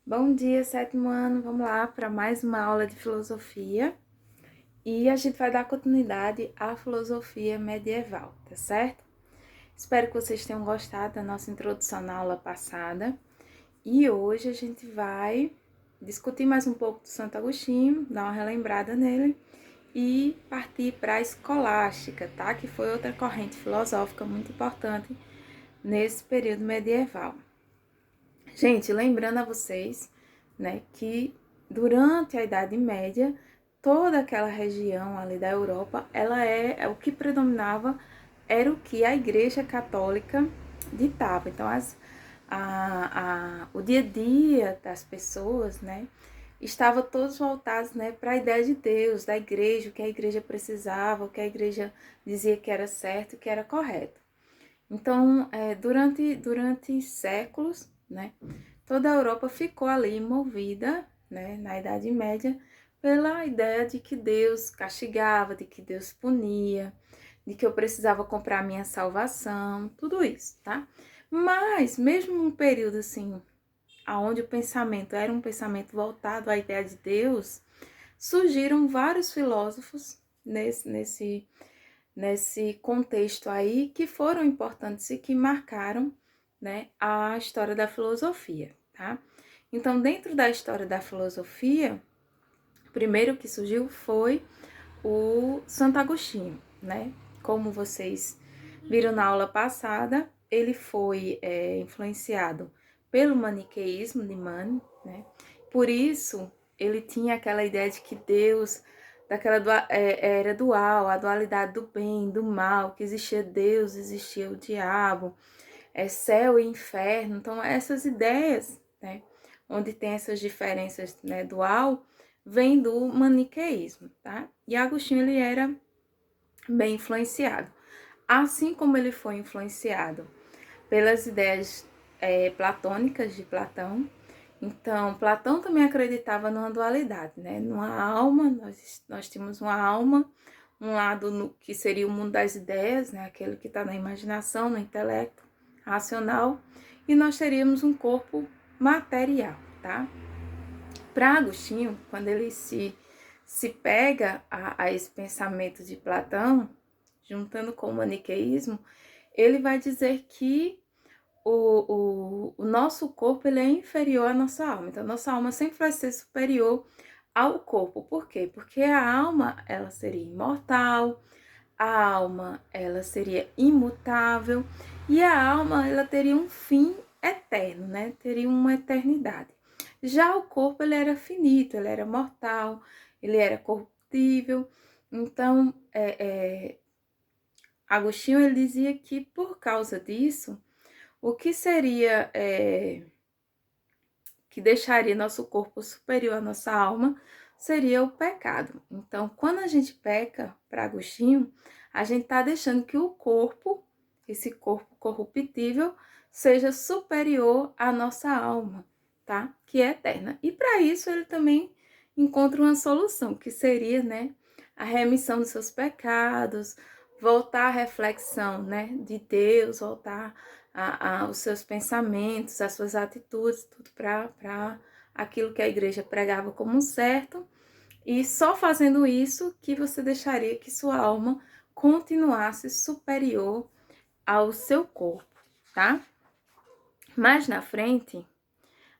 Bom dia, sétimo ano. Vamos lá para mais uma aula de filosofia. E a gente vai dar continuidade à filosofia medieval, tá certo? Espero que vocês tenham gostado da nossa introdução na aula passada. E hoje a gente vai discutir mais um pouco do Santo Agostinho, dar uma relembrada nele e partir para a escolástica, tá? Que foi outra corrente filosófica muito importante nesse período medieval. Gente, lembrando a vocês, né, que durante a Idade Média, toda aquela região ali da Europa, o que predominava era o que a Igreja Católica ditava. Então, o dia a dia das pessoas, né, estava todos voltados, né, para a ideia de Deus, da Igreja, o que a Igreja precisava, o que a Igreja dizia que era certo e que era correto. Então, durante séculos, né, toda a Europa ficou ali envolvida, né, na Idade Média, pela ideia de que Deus castigava, de que Deus punia, de que eu precisava comprar minha salvação, tudo isso, tá? Mas, mesmo num período assim, onde o pensamento era um pensamento voltado à ideia de Deus, surgiram vários filósofos nesse contexto aí que foram importantes e que marcaram, né, a história da filosofia, tá? Então, dentro da história da filosofia, o primeiro que surgiu foi o Santo Agostinho, né? Como vocês viram na aula passada, ele foi influenciado pelo maniqueísmo de Mani, né? Por isso, ele tinha aquela ideia de que Deus, era dual, a dualidade do bem, do mal, que existia Deus, existia o diabo, céu e inferno. Então, essas ideias, né, onde tem essas diferenças, né, dual, vem do maniqueísmo, tá? E Agostinho, ele era bem influenciado. Assim como ele foi influenciado pelas ideias platônicas de Platão. Então, Platão também acreditava numa dualidade, né? Numa alma, nós temos uma alma, um lado que seria o mundo das ideias, né? Aquele que está na imaginação, no intelecto racional, e nós teríamos um corpo material, tá? Para Agostinho, quando ele se pega a esse pensamento de Platão, juntando com o maniqueísmo, ele vai dizer que o nosso corpo ele é inferior à nossa alma. Então, nossa alma sempre vai ser superior ao corpo. Por quê? Porque a alma, ela seria imortal, a alma, ela seria imutável, e a alma, ela teria um fim eterno, né? Teria uma eternidade. Já o corpo, ele era finito, ele era mortal, ele era corruptível. Então, Agostinho, ele dizia que por causa disso, o que seria, que deixaria nosso corpo superior à nossa alma, seria o pecado. Então, quando a gente peca, para Agostinho, a gente está deixando que o corpo, esse corpo corruptível, seja superior à nossa alma, tá? Que é eterna. E para isso ele também encontra uma solução, que seria, né, a remissão dos seus pecados, voltar à reflexão, né, de Deus, voltar os seus pensamentos, as suas atitudes, tudo para aquilo que a igreja pregava como certo. E só fazendo isso que você deixaria que sua alma continuasse superior ao seu corpo, tá? Mais na frente,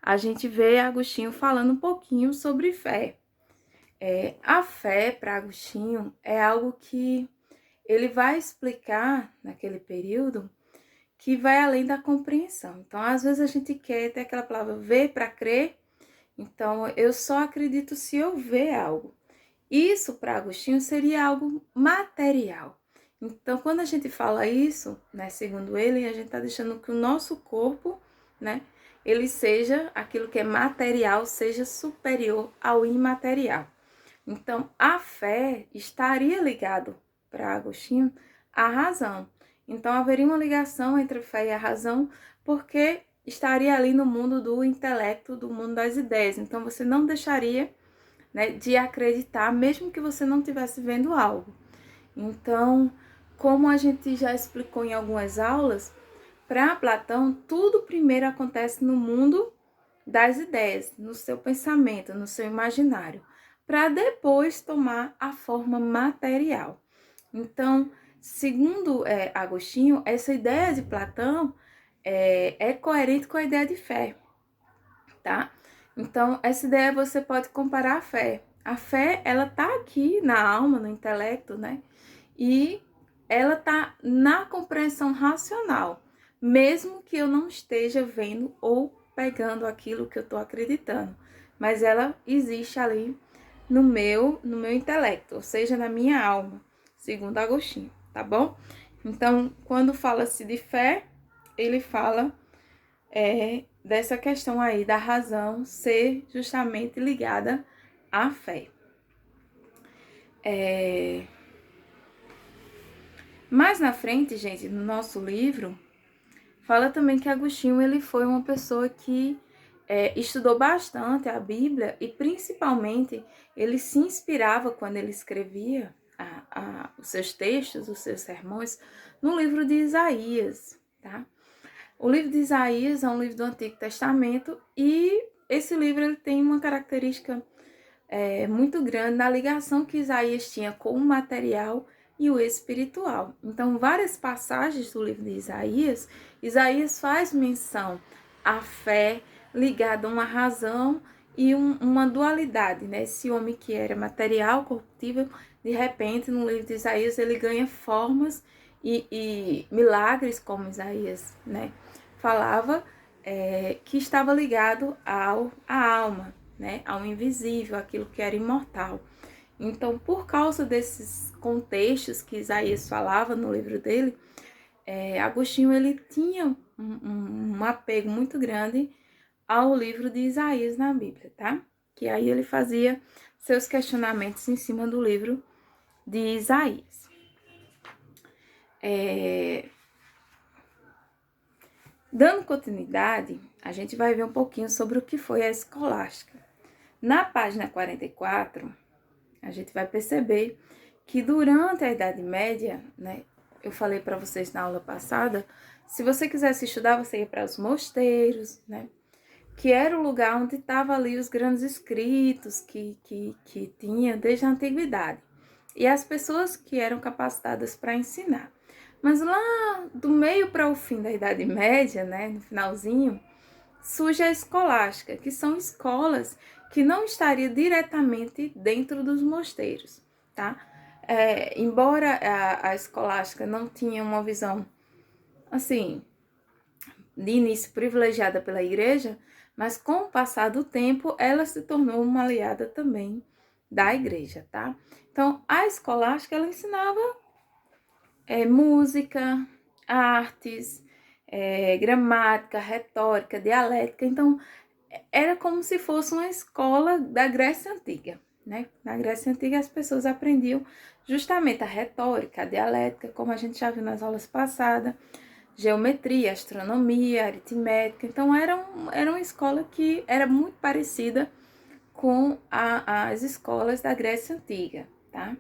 a gente vê Agostinho falando um pouquinho sobre fé. A fé, para Agostinho, é algo que ele vai explicar naquele período que vai além da compreensão. Então, às vezes a gente quer ter aquela palavra ver para crer. Então, eu só acredito se eu ver algo. Isso, para Agostinho, seria algo material. Então, quando a gente fala isso, né, segundo ele, a gente está deixando que o nosso corpo, né, ele seja, aquilo que é material, seja superior ao imaterial. Então, a fé estaria ligado para Agostinho à razão. Então, haveria uma ligação entre a fé e a razão, porque estaria ali no mundo do intelecto, do mundo das ideias. Então, você não deixaria, né, de acreditar, mesmo que você não estivesse vendo algo. Então, como a gente já explicou em algumas aulas, para Platão, tudo primeiro acontece no mundo das ideias, no seu pensamento, no seu imaginário, para depois tomar a forma material. Então, segundo Agostinho, essa ideia de Platão é coerente com a ideia de fé, tá? Então, essa ideia você pode comparar à fé. A fé, ela tá aqui na alma, no intelecto, né? E ela tá na compreensão racional, mesmo que eu não esteja vendo ou pegando aquilo que eu tô acreditando, mas ela existe ali no meu intelecto, ou seja, na minha alma, segundo Agostinho, tá bom? Então, quando fala-se de fé, ele fala dessa questão aí da razão ser justamente ligada à fé. Mais na frente, gente, no nosso livro, fala também que Agostinho ele foi uma pessoa que estudou bastante a Bíblia e principalmente ele se inspirava quando ele escrevia os seus textos, os seus sermões, no livro de Isaías, tá? O livro de Isaías é um livro do Antigo Testamento e esse livro ele tem uma característica muito grande na ligação que Isaías tinha com o material e o espiritual. Então, várias passagens do livro de Isaías, Isaías faz menção à fé ligada a uma razão e uma dualidade, né? Esse homem que era material, corruptível, de repente, no livro de Isaías, ele ganha formas e milagres, como Isaías, né? Falava que estava ligado à alma, né? Ao invisível, aquilo que era imortal. Então, por causa desses contextos que Isaías falava no livro dele, Agostinho ele tinha um apego muito grande ao livro de Isaías na Bíblia, tá? Que aí ele fazia seus questionamentos em cima do livro de Isaías. Dando continuidade, a gente vai ver um pouquinho sobre o que foi a escolástica. Na página 44, a gente vai perceber que durante a Idade Média, né, eu falei para vocês na aula passada, se você quisesse estudar, você ia para os mosteiros, né, que era o lugar onde estavam ali os grandes escritos que tinha desde a antiguidade, e as pessoas que eram capacitadas para ensinar. Mas lá do meio para o fim da Idade Média, né, no finalzinho, surge a escolástica, que são escolas que não estariam diretamente dentro dos mosteiros, tá? Embora a escolástica não tinha uma visão, assim, de início privilegiada pela igreja, mas com o passar do tempo, ela se tornou uma aliada também da igreja, tá? Então, a escolástica, ela ensinava música, artes, gramática, retórica, dialética. Então, era como se fosse uma escola da Grécia Antiga, né? Na Grécia Antiga, as pessoas aprendiam justamente a retórica, a dialética, como a gente já viu nas aulas passadas, geometria, astronomia, aritmética. Então, era uma escola que era muito parecida com as escolas da Grécia Antiga, tá?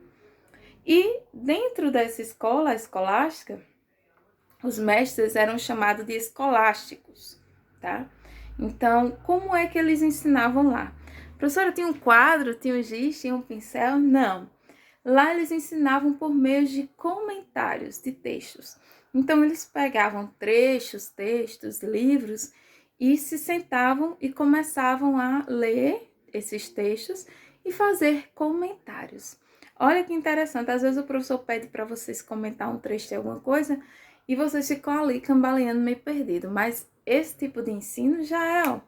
E dentro dessa escola, a escolástica, os mestres eram chamados de escolásticos, tá? Então, como é que eles ensinavam lá? Professora, tinha um quadro, tinha um giz, tinha um pincel? Não. Lá eles ensinavam por meio de comentários de textos. Então, eles pegavam trechos, textos, livros e se sentavam e começavam a ler esses textos e fazer comentários. Olha que interessante, às vezes o professor pede para vocês comentar um trecho de alguma coisa e vocês ficam ali cambaleando meio perdido, mas esse tipo de ensino já é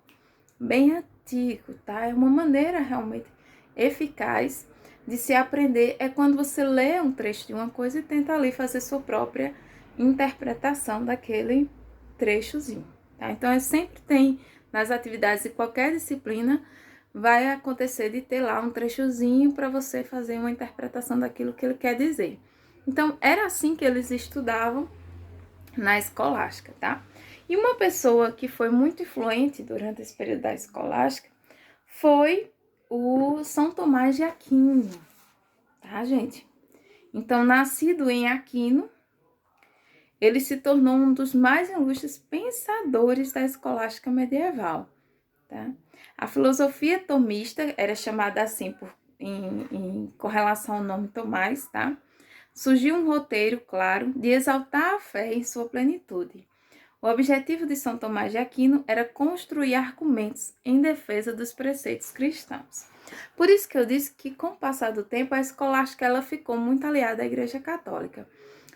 bem antigo, tá? É uma maneira realmente eficaz de se aprender, é quando você lê um trecho de uma coisa e tenta ali fazer sua própria interpretação daquele trechozinho, tá? Então, sempre tem nas atividades de qualquer disciplina, vai acontecer de ter lá um trechozinho para você fazer uma interpretação daquilo que ele quer dizer. Então, era assim que eles estudavam na escolástica, tá? E uma pessoa que foi muito influente durante esse período da escolástica foi o São Tomás de Aquino, tá, gente? Então, nascido em Aquino, ele se tornou um dos mais ilustres pensadores da escolástica medieval, tá? A filosofia tomista era chamada assim em correlação ao nome Tomás, tá? Surgiu um roteiro, claro, de exaltar a fé em sua plenitude. O objetivo de São Tomás de Aquino era construir argumentos em defesa dos preceitos cristãos. Por isso que eu disse que, com o passar do tempo, a escolástica ela ficou muito aliada à Igreja Católica.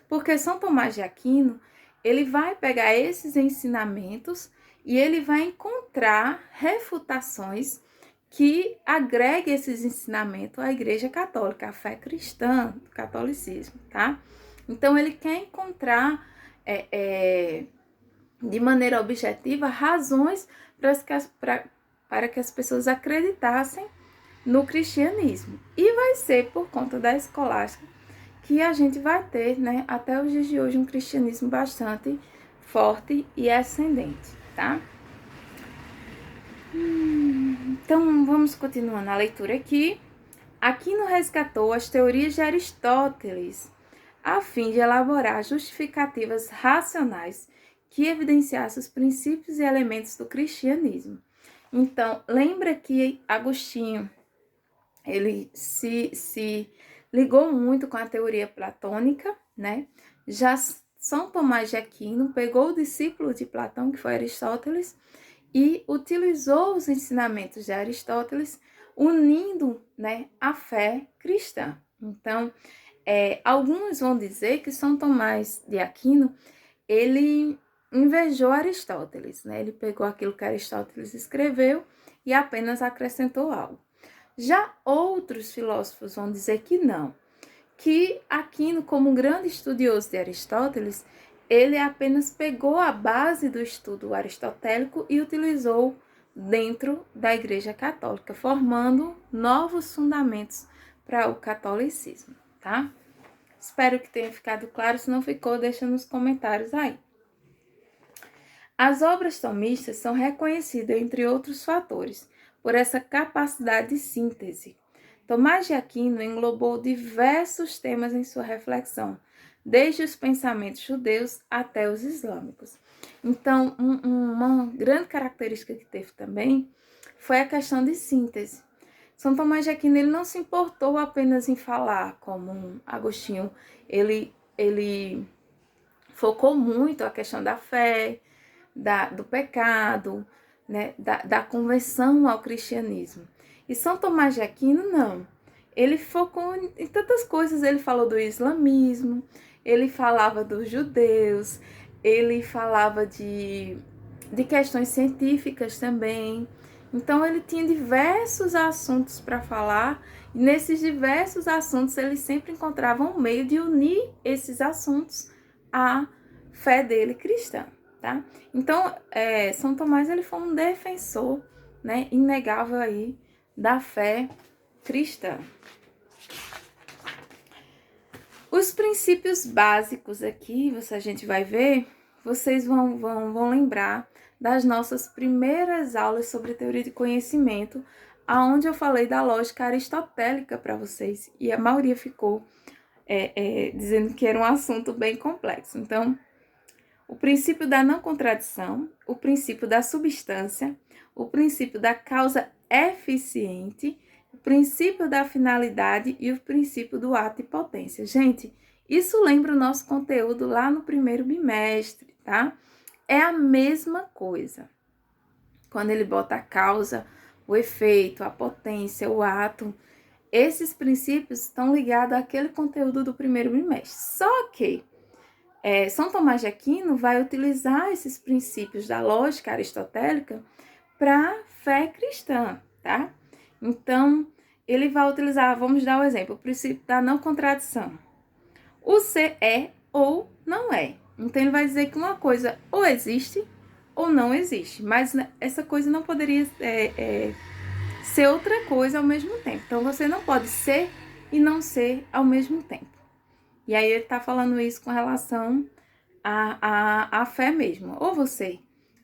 Porque São Tomás de Aquino, ele vai pegar esses ensinamentos e ele vai encontrar refutações que agreguem esses ensinamentos à Igreja Católica, à fé cristã, do catolicismo, tá? Então, ele quer encontrar de maneira objetiva razões para que as pessoas acreditassem no cristianismo. E vai ser por conta da escolástica que a gente vai ter, né, até os dias de hoje, um cristianismo bastante forte e ascendente, tá? Então, vamos continuando a leitura aqui. Aquino resgatou as teorias de Aristóteles, a fim de elaborar justificativas racionais que evidenciassem os princípios e elementos do cristianismo. Então, lembra que Agostinho, ele se ligou muito com a teoria platônica, né? Já São Tomás de Aquino pegou o discípulo de Platão, que foi Aristóteles, e utilizou os ensinamentos de Aristóteles, unindo, né, a fé cristã. Então, alguns vão dizer que São Tomás de Aquino, ele invejou Aristóteles, né? Ele pegou aquilo que Aristóteles escreveu e apenas acrescentou algo. Já outros filósofos vão dizer que não, que Aquino, como um grande estudioso de Aristóteles, ele apenas pegou a base do estudo aristotélico e utilizou dentro da Igreja Católica, formando novos fundamentos para o catolicismo, tá? Espero que tenha ficado claro, se não ficou, deixa nos comentários aí. As obras tomistas são reconhecidas, entre outros fatores, por essa capacidade de síntese. Tomás de Aquino englobou diversos temas em sua reflexão, desde os pensamentos judeus até os islâmicos. Então, uma grande característica que teve também foi a questão de síntese. São Tomás de Aquino ele não se importou apenas em falar, como Agostinho, ele focou muito a questão da fé, do pecado, né, da conversão ao cristianismo. E São Tomás de Aquino, não. Ele focou em tantas coisas. Ele falou do islamismo, ele falava dos judeus, ele falava de questões científicas também. Então, ele tinha diversos assuntos para falar, e nesses diversos assuntos ele sempre encontrava um meio de unir esses assuntos à fé dele cristã, tá? Então, São Tomás ele foi um defensor, né, inegável aí da fé cristã. Os princípios básicos aqui, a gente vai ver, vocês vão lembrar das nossas primeiras aulas sobre teoria de conhecimento, aonde eu falei da lógica aristotélica para vocês, e a maioria ficou dizendo que era um assunto bem complexo. Então, o princípio da não contradição, o princípio da substância, o princípio da causa eficiente, o princípio da finalidade e o princípio do ato e potência. Gente, isso lembra o nosso conteúdo lá no primeiro bimestre, tá? É a mesma coisa. Quando ele bota a causa, o efeito, a potência, o ato, esses princípios estão ligados àquele conteúdo do primeiro bimestre. Só que São Tomás de Aquino vai utilizar esses princípios da lógica aristotélica para fé cristã, tá? Então, ele vai utilizar, vamos dar um exemplo, o princípio da não contradição. O ser é ou não é. Então, ele vai dizer que uma coisa ou existe ou não existe, mas essa coisa não poderia ser outra coisa ao mesmo tempo. Então, você não pode ser e não ser ao mesmo tempo. E aí, ele está falando isso com relação à fé mesmo. Ou você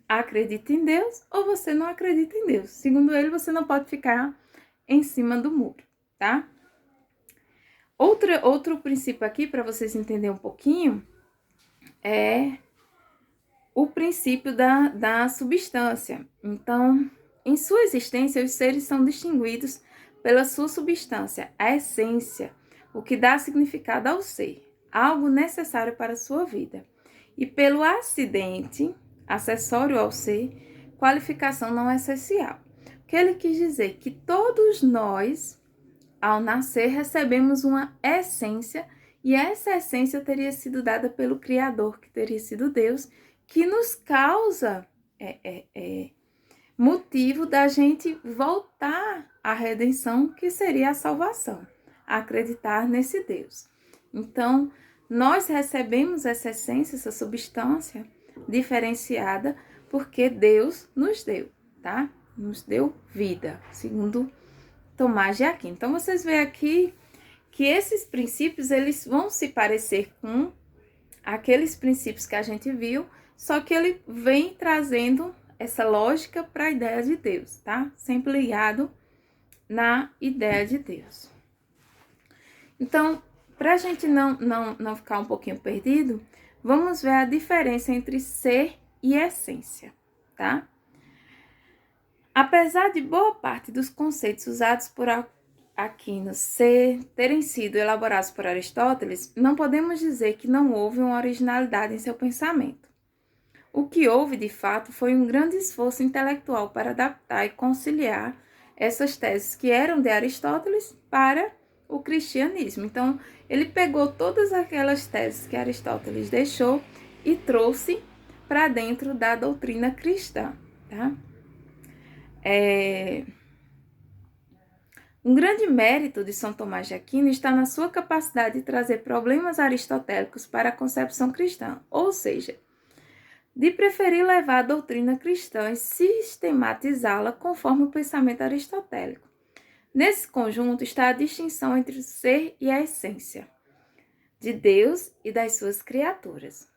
acredita em Deus, ou você não acredita em Deus. Segundo ele, você não pode ficar em cima do muro, tá? Outro princípio aqui, para vocês entenderem um pouquinho, é o princípio da substância. Então, Em sua existência, os seres são distinguidos pela sua substância, a essência, o que dá significado ao ser, algo necessário para a sua vida. E pelo acidente, acessório ao ser, qualificação não essencial. O que ele quis dizer? Que todos nós, ao nascer, recebemos uma essência, e essa essência teria sido dada pelo Criador, que teria sido Deus, que nos causa motivo da gente voltar à redenção, que seria a salvação, acreditar nesse Deus. Então, nós recebemos essa essência, essa substância diferenciada, porque Deus nos deu, tá? Nos deu vida, segundo Tomás de Aquino. Então, vocês veem aqui que esses princípios, eles vão se parecer com aqueles princípios que a gente viu, só que ele vem trazendo essa lógica para a ideia de Deus, tá? Sempre ligado na ideia de Deus. Então, para a gente não ficar um pouquinho perdido, vamos ver a diferença entre ser e essência, tá? Apesar de boa parte dos conceitos usados por Aquino terem sido elaborados por Aristóteles, não podemos dizer que não houve uma originalidade em seu pensamento. O que houve, de fato, foi um grande esforço intelectual para adaptar e conciliar essas teses que eram de Aristóteles para o cristianismo. Então, ele pegou todas aquelas teses que Aristóteles deixou e trouxe para dentro da doutrina cristã, tá? Um grande mérito de São Tomás de Aquino está na sua capacidade de trazer problemas aristotélicos para a concepção cristã, ou seja, de preferir levar a doutrina cristã e sistematizá-la conforme o pensamento aristotélico. Nesse conjunto está a distinção entre o ser e a essência de Deus e das suas criaturas,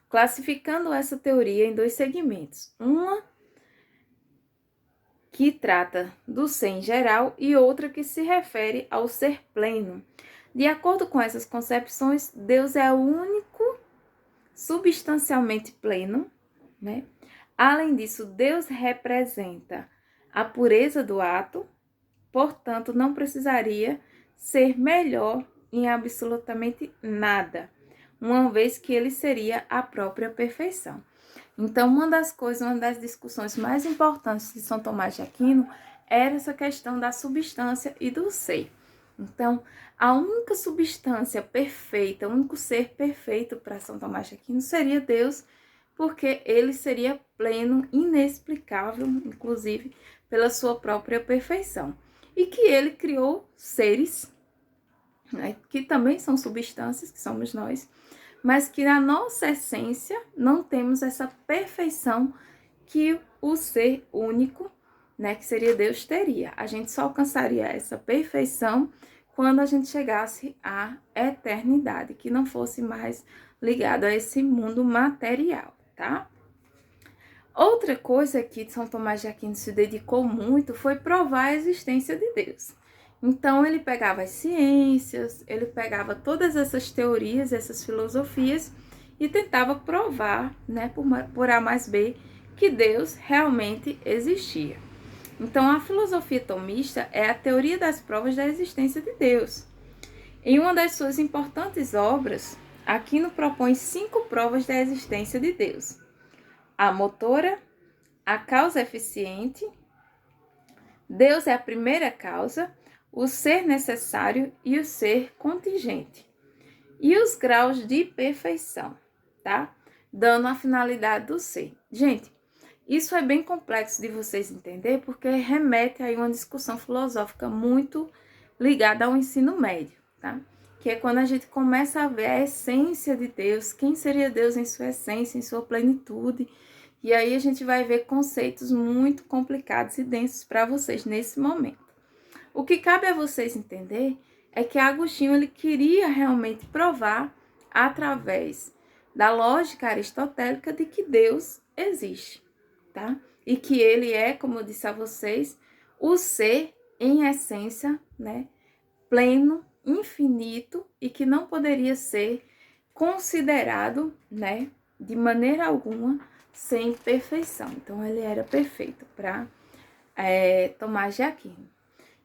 classificando essa teoria em dois segmentos, uma que trata do ser em geral e outra que se refere ao ser pleno. De acordo com essas concepções, Deus é o único substancialmente pleno, né? Além disso, Deus representa a pureza do ato, portanto, não precisaria ser melhor em absolutamente nada, uma vez que ele seria a própria perfeição. Então, uma das discussões mais importantes de São Tomás de Aquino era essa questão da substância e do ser. Então, a única substância perfeita, o único ser perfeito para São Tomás de Aquino seria Deus, porque ele seria pleno, inexplicável, inclusive, pela sua própria perfeição. E que ele criou seres, né, que também são substâncias, que somos nós, mas que na nossa essência não temos essa perfeição que o ser único, né, que seria Deus, teria. A gente só alcançaria essa perfeição quando a gente chegasse à eternidade, que não fosse mais ligado a esse mundo material, tá? Outra coisa que São Tomás de Aquino se dedicou muito foi provar a existência de Deus. Então, ele pegava as ciências, ele pegava todas essas teorias, essas filosofias e tentava provar, né, por A mais B, que Deus realmente existia. Então, a filosofia tomista é a teoria das provas da existência de Deus. Em uma das suas importantes obras, Aquino propõe 5 provas da existência de Deus: a motora, a causa eficiente, Deus é a primeira causa, o ser necessário e o ser contingente. E os graus de perfeição, tá? Dando a finalidade do ser. Gente, isso é bem complexo de vocês entenderem, porque remete a uma discussão filosófica muito ligada ao ensino médio, tá? Que é quando a gente começa a ver a essência de Deus, quem seria Deus em sua essência, em sua plenitude. E aí a gente vai ver conceitos muito complicados e densos para vocês nesse momento. O que cabe a vocês entender é que Agostinho ele queria realmente provar, através da lógica aristotélica, de que Deus existe, tá? E que ele é, como eu disse a vocês, o ser em essência, né, pleno, infinito e que não poderia ser considerado, né, de maneira alguma sem perfeição. Então ele era perfeito para Tomás de Aquino.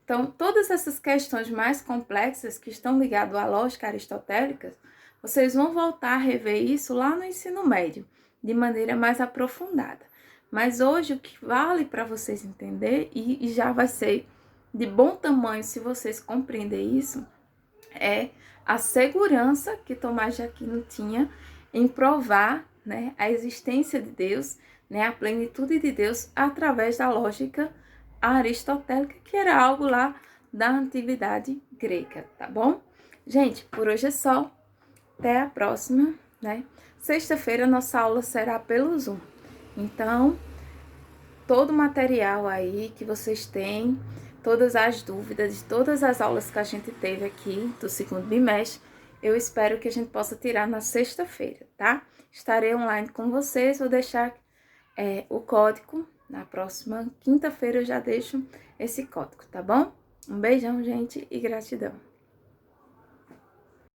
Então, todas essas questões mais complexas que estão ligadas à lógica aristotélica, vocês vão voltar a rever isso lá no ensino médio, de maneira mais aprofundada. Mas hoje o que vale para vocês entender, e já vai ser de bom tamanho se vocês compreenderem isso, é a segurança que Tomás de Aquino tinha em provar, né, a existência de Deus, né, a plenitude de Deus através da lógica aristotélica, que era algo lá da antiguidade grega, tá bom? Gente, por hoje é só. Até a próxima, né? Sexta-feira nossa aula será pelo Zoom. Então, todo o material aí que vocês têm, todas as dúvidas de todas as aulas que a gente teve aqui do segundo bimestre, eu espero que a gente possa tirar na sexta-feira, tá? Estarei online com vocês, vou deixar o código. Na próxima quinta-feira eu já deixo esse código, tá bom? Um beijão, gente, e gratidão.